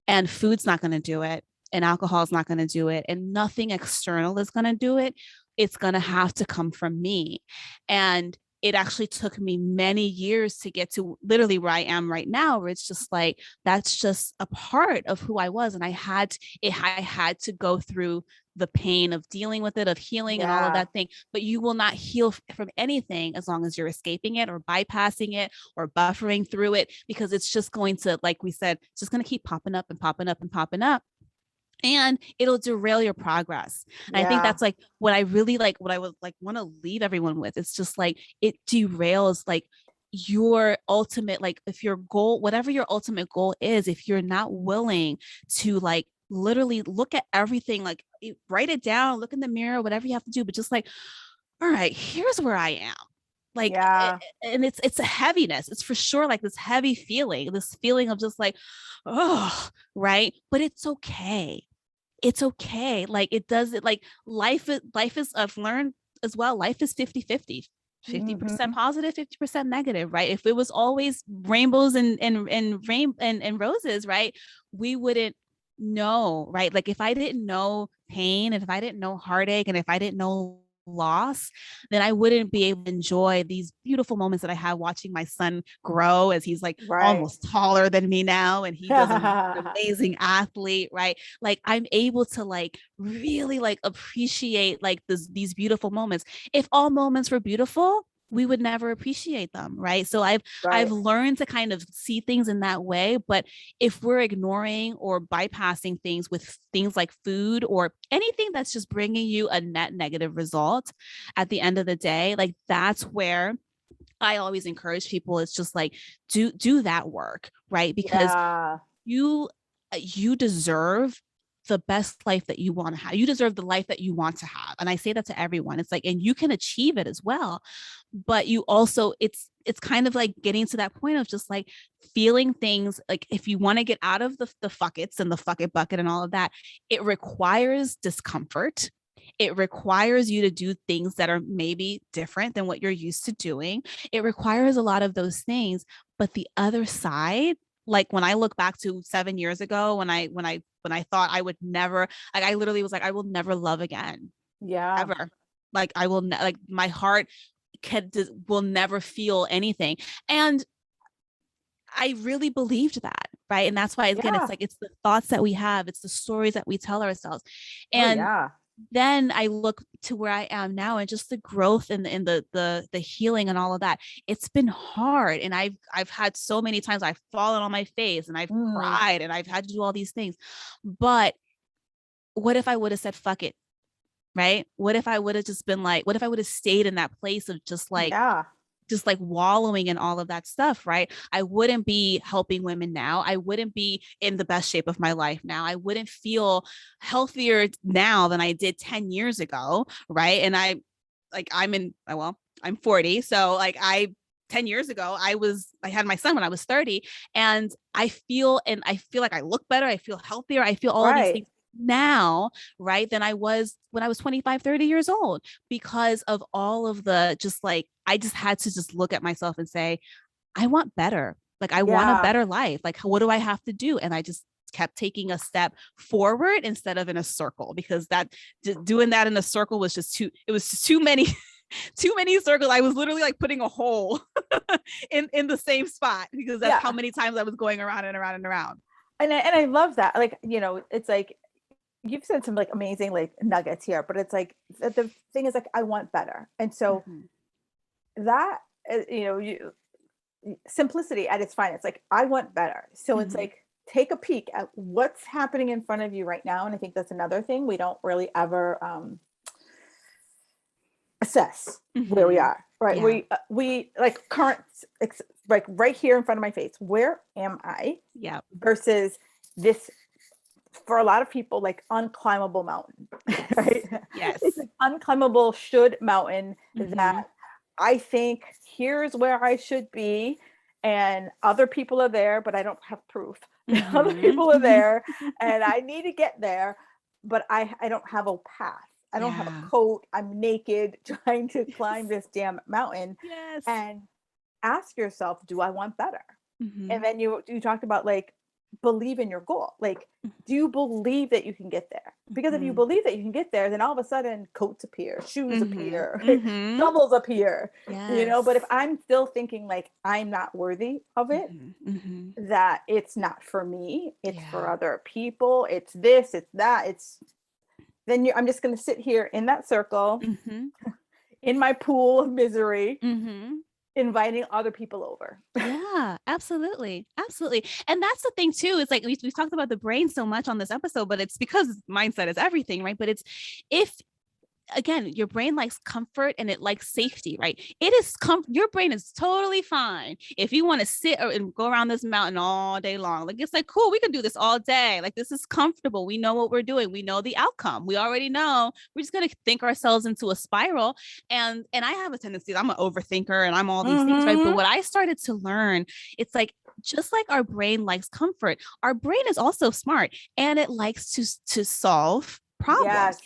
And food's not going to do it, and alcohol is not going to do it, and nothing external is going to do it. It's going to have to come from me. And it actually took me many years to get to literally where I am right now, where it's just like, that's just a part of who I was. And I had to go through the pain of dealing with it, of healing and all of Yeah. that thing. But you will not heal from anything as long as you're escaping it or bypassing it or buffering through it, because it's just going to, like we said, it's just going to keep popping up and popping up and popping up. and it'll derail your progress. And I think Yeah. that's like what I really like, what I would like want to leave everyone with. It's just like it derails like your ultimate, like if your goal, whatever your ultimate goal is, if you're not willing to like literally look at everything, like write it down, look in the mirror, whatever you have to do, but just like, all right, here's where I am. Like, Yeah. and it's a heaviness. It's for sure like this feeling of just like, oh, right. But it's okay. It's okay. Like it does it like life is I've learned as well, life is 50-50. 50% Mhm. positive, 50% negative, right? If it was always rainbows and roses, right? We wouldn't know, right? Like if I didn't know pain, and if I didn't know heartache, and if I didn't know loss, then I wouldn't be able to enjoy these beautiful moments that I have watching my son grow as he's like Right. almost taller than me now, and he does an amazing athlete, right? Like I'm able to like really like appreciate like these beautiful moments. If all moments were beautiful, we would never appreciate them, right? So I've Right. learned to kind of see things in that way. But if we're ignoring or bypassing things with things like food or anything that's just bringing you a net negative result at the end of the day, like that's where I always encourage people. It's just like do that work, right? Because Yeah. you deserve the best life that you want to have. You deserve the life that you want to have. And I say that to everyone. It's like, and you can achieve it as well. But you also, it's kind of like getting to that point of just like feeling things like if you want to get out of the fuckets and the fuck it bucket and all of that, it requires discomfort. It requires you to do things that are maybe different than what you're used to doing. It requires a lot of those things. But the other side, like when I look back to 7 years ago, when I thought I would never, like I literally was like, I will never love again, Yeah. ever. Like I will, like my heart will never feel anything. And I really believed that, right? And that's why again, it's Yeah. like it's the thoughts that we have, it's the stories that we tell ourselves. Oh And yeah. then I look to where I am now and just the growth and the healing and all of that. It's been hard. And I've had so many times I've fallen on my face and I've Mm. cried and I've had to do all these things. But what if I would have said fuck it? Right? What if I would have just been like, what if I would have stayed in that place of Yeah. just like wallowing in all of that stuff, right? I wouldn't be helping women now. I wouldn't be in the best shape of my life now. I wouldn't feel healthier now than I did 10 years ago, right? And I'm 40. So like 10 years ago, I had my son when I was 30, and I feel like I look better. I feel healthier. I feel all of these Right. things now, right, than I was when I was 25, 30 years old, because of all of the just like I just had to just look at myself and say, I want better. Like I want a Yeah. better life. Like what do I have to do? And I just kept taking a step forward instead of in a circle, because that doing that in a circle was just it was just too many too many circles. I was literally like putting a hole in the same spot, because that's how Yeah. many times I was going around and around and around. And I love that. Like, it's like you've said some like amazing like nuggets here, but it's like the thing is like I want better. And so Mm-hmm. that you simplicity at its finest. Like I want better. So it's Mm-hmm. like take a peek at what's happening in front of you right now. And I think that's another thing we don't really ever assess where we Mm-hmm. are. Right? Yeah. We like current like right here in front of my face. Where am I Yeah. versus this? For a lot of people, like unclimbable mountain, Yes. right? It's Yes. an unclimbable should mountain that Mm-hmm. I think here's where I should be, and other people are there, but I don't have proof. Other people are Mm-hmm. there, and I need to get there, but I don't have a path. I don't have a Yeah. coat. I'm naked trying to climb this damn mountain. Yes. And ask yourself, do I want better? Mm-hmm. And then you talked about like believe in your goal. Like, do you believe that you can get there? Because if you Mm-hmm. believe that you can get there, then all of a sudden coats appear, shoes Mm-hmm. appear, right? Mm-hmm. Shovels appear, but if Yes. I'm still thinking like I'm not worthy of it, Mm-hmm. Mm-hmm. that it's not for me, it's for Yeah. other people, it's this, it's that, I'm just going to sit here in that circle Mm-hmm. in my pool of misery Mm-hmm. inviting other people over. Yeah, absolutely. Absolutely. And that's the thing too, is like we've talked about the brain so much on this episode, but it's because mindset is everything, right? But it's if again, your brain likes comfort and it likes safety, right? It is your brain is totally fine if you want to sit and go around this mountain all day long. Like it's like, cool, we can do this all day. Like this is comfortable. We know what we're doing. We know the outcome. We already know. We're just gonna think ourselves into a spiral. And I have a tendency, I'm an overthinker and I'm all these things, right? But what I started to learn, it's like just like our brain likes comfort, our brain is also smart and it likes to solve problems. Yes.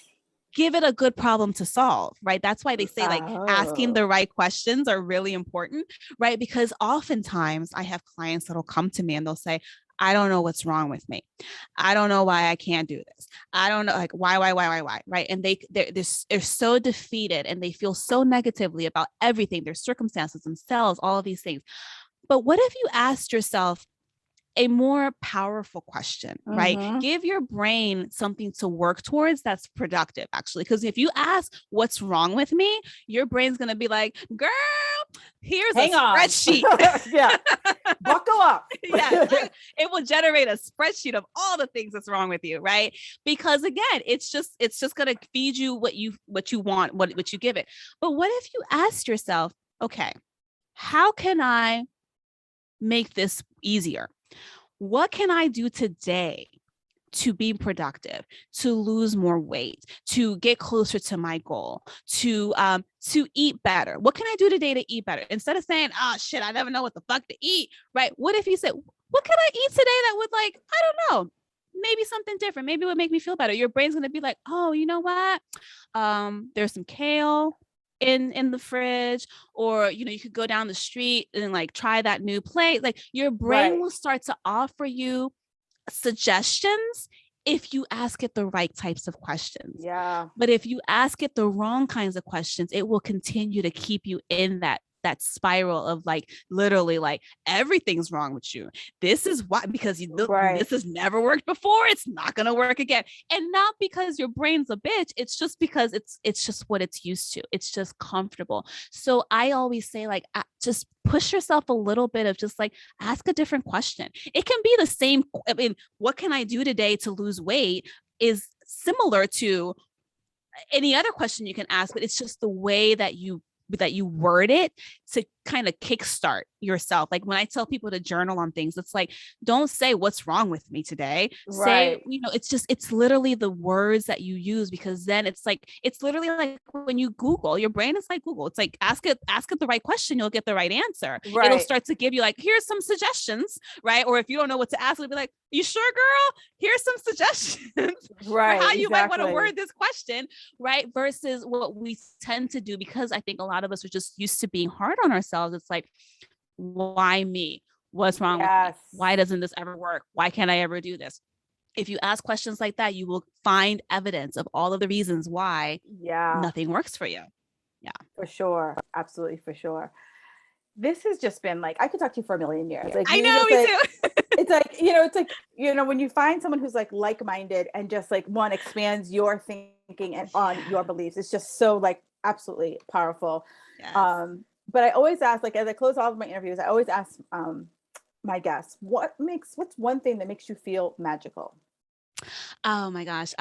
Give it a good problem to solve, right? That's why they say like asking the Oh. right questions are really important, right? Because oftentimes I have clients that'll come to me and they'll say, I don't know what's wrong with me. I don't know why I can't do this. I don't know, like why, right? And they're so defeated and they feel so negatively about everything, their circumstances, themselves, all of these things. But what if you asked yourself a more powerful question, right? Mhm. Give your brain something to work towards that's productive, actually. Because if you ask what's wrong with me, your brain's going to be like, girl, here's Hang a on. spreadsheet. Yeah. Buckle up. Yeah, it will generate a spreadsheet of all the things that's wrong with you, right? Because again, it's just going to feed you what you want, what you give it. But what if you asked yourself, okay, how can I make this easier? What can I do today to be productive, to lose more weight, to get closer to my goal, to eat better? What can I do today to eat better? Instead of saying, oh shit, I never know what the fuck to eat, right? What if you said, what can I eat today that would, like, I don't know, maybe something different, maybe it would make me feel better? Your brain's going to be like, oh, you know what? There's some kale in the fridge, or you could go down the street and like try that new plate. Like your brain will start to offer you suggestions if you ask it the right types of questions. Yeah. But if you ask it the wrong kinds of questions, it will continue to keep you in that spiral of like literally like everything's wrong with you. This is why, because this has never worked before. It's not going to work again. And not because your brain's a bitch. It's just because it's just what it's used to. It's just comfortable. So I always say like, just push yourself a little bit of just like ask a different question. It can be the same. I mean, what can I do today to lose weight is similar to any other question you can ask, but it's just the way that you word it to kind of kickstart yourself. Like when I tell people to journal on things, it's like, don't say what's wrong with me today. Say, it's literally the words that you use, because then it's literally like when you Google, your brain is like Google. It's like, ask it the right question, you'll get the right answer. Right. It'll start to give you like, here's some suggestions, right? Or if you don't know what to ask, it'll be like, you sure, girl? Here's some suggestions for how you might want to word this question, right? Versus what we tend to do, because I think a lot of us are just used to being hard on ourselves. It's like, why me? What's wrong with me? Why doesn't this ever work? Why can't I ever do this? If you ask questions like that, you will find evidence of all of the reasons why nothing works for you. Yeah, for sure. Absolutely. For sure. This has just been like, I could talk to you for a million years. Like, I know, me too. It's like, when you find someone who's like like-minded and just like one expands your thinking and on your beliefs, it's just so like absolutely powerful. Yes. But I always ask, like, as I close all of my interviews, I always ask my guests, what's one thing that makes you feel magical? Oh my gosh.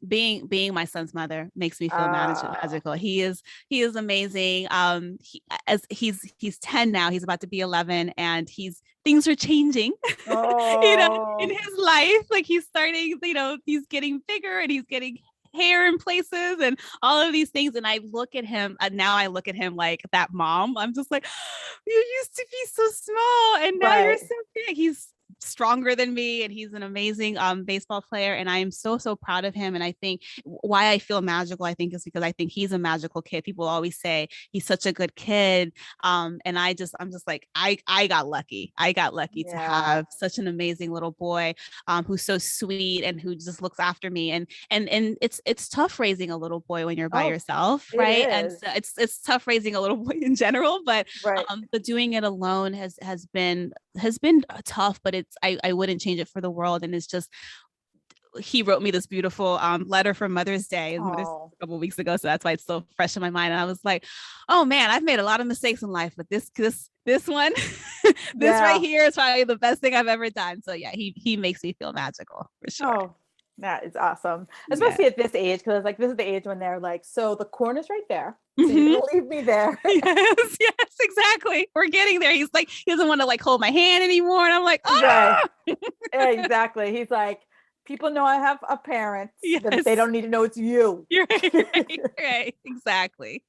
Being my son's mother makes me feel magical. He is amazing. He's 10 now. He's about to be 11, and things are changing, in his life. Like he's starting, he's getting bigger and he's getting hair in places and all of these things. And I look at him, and now I look at him like that mom. I'm just like, you used to be so small and now you're so big. He's stronger than me, and he's an amazing baseball player, and I am so proud of him. And I think why I feel magical, I think, is because I think he's a magical kid. People always say he's such a good kid, and I'm just like, I got lucky to have such an amazing little boy who's so sweet and who just looks after me. And it's tough raising a little boy when you're by yourself, right? And so it's tough raising a little boy in general, but doing it alone has been tough, but I wouldn't change it for the world. And it's just he wrote me this beautiful letter for Mother's Day Oh, a couple of weeks ago. So that's why it's so fresh in my mind. And I was like, oh man, I've made a lot of mistakes in life, but this one, this right yeah. here is probably the best thing I've ever done. So yeah, he makes me feel magical for sure. Oh, that is awesome. Yeah. Especially at this age, because like this is the age when they're like, so the corner's right there. So you're Mhm. gonna leave me there. Yes, yes, exactly. We're getting there. He's like, he doesn't want to like hold my hand anymore. And I'm like, Right. ah, Exactly. He's like, people know I have a parent, but they yes, don't need to know it's you. you're right, right, right. Exactly.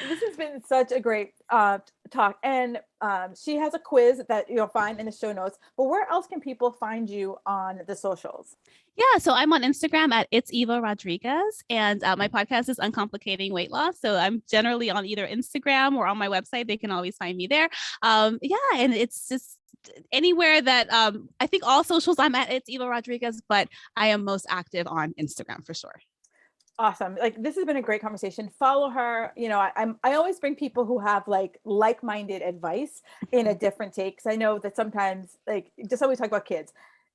This has been such a great talk, and she has a quiz that you'll find in the show notes. But where else can people find you on the socials? Yeah, so I'm on Instagram at It's Eva Rodriguez, and my podcast is Uncomplicating Weight Loss. So I'm generally on either Instagram or on my website. They can always find me there. Yeah, and it's just anywhere that I think all socials I'm at It's Eva Rodriguez, but I am most active on Instagram for sure. Awesome. Like this has been a great conversation. Follow her. You know, I always bring people who have like-minded advice in a different take. Cause I know that sometimes like just always talk about kids.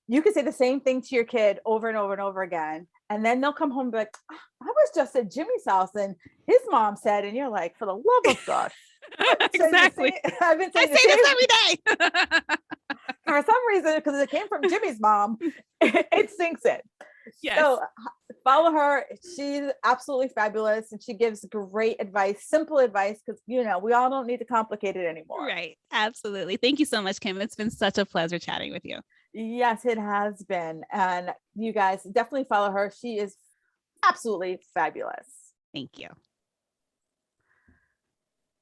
You can say the same thing to your kid over and over and over again. And then they'll come home and be like, "Ah, I was just at Jimmy's house and his mom said," and you're like, for the love of God. I've been saying the Exactly. same, I've been I saying the say same this every day. for some reason, because it came from Jimmy's mom, it sinks in. Yes. So follow her. She's absolutely fabulous and she gives great advice, simple advice, because you know, we all don't need to complicate it anymore. Right. Absolutely. Thank you so much, Kim. It's been such a pleasure chatting with you. Yes, it has been. And you guys definitely follow her. She is absolutely fabulous. Thank you.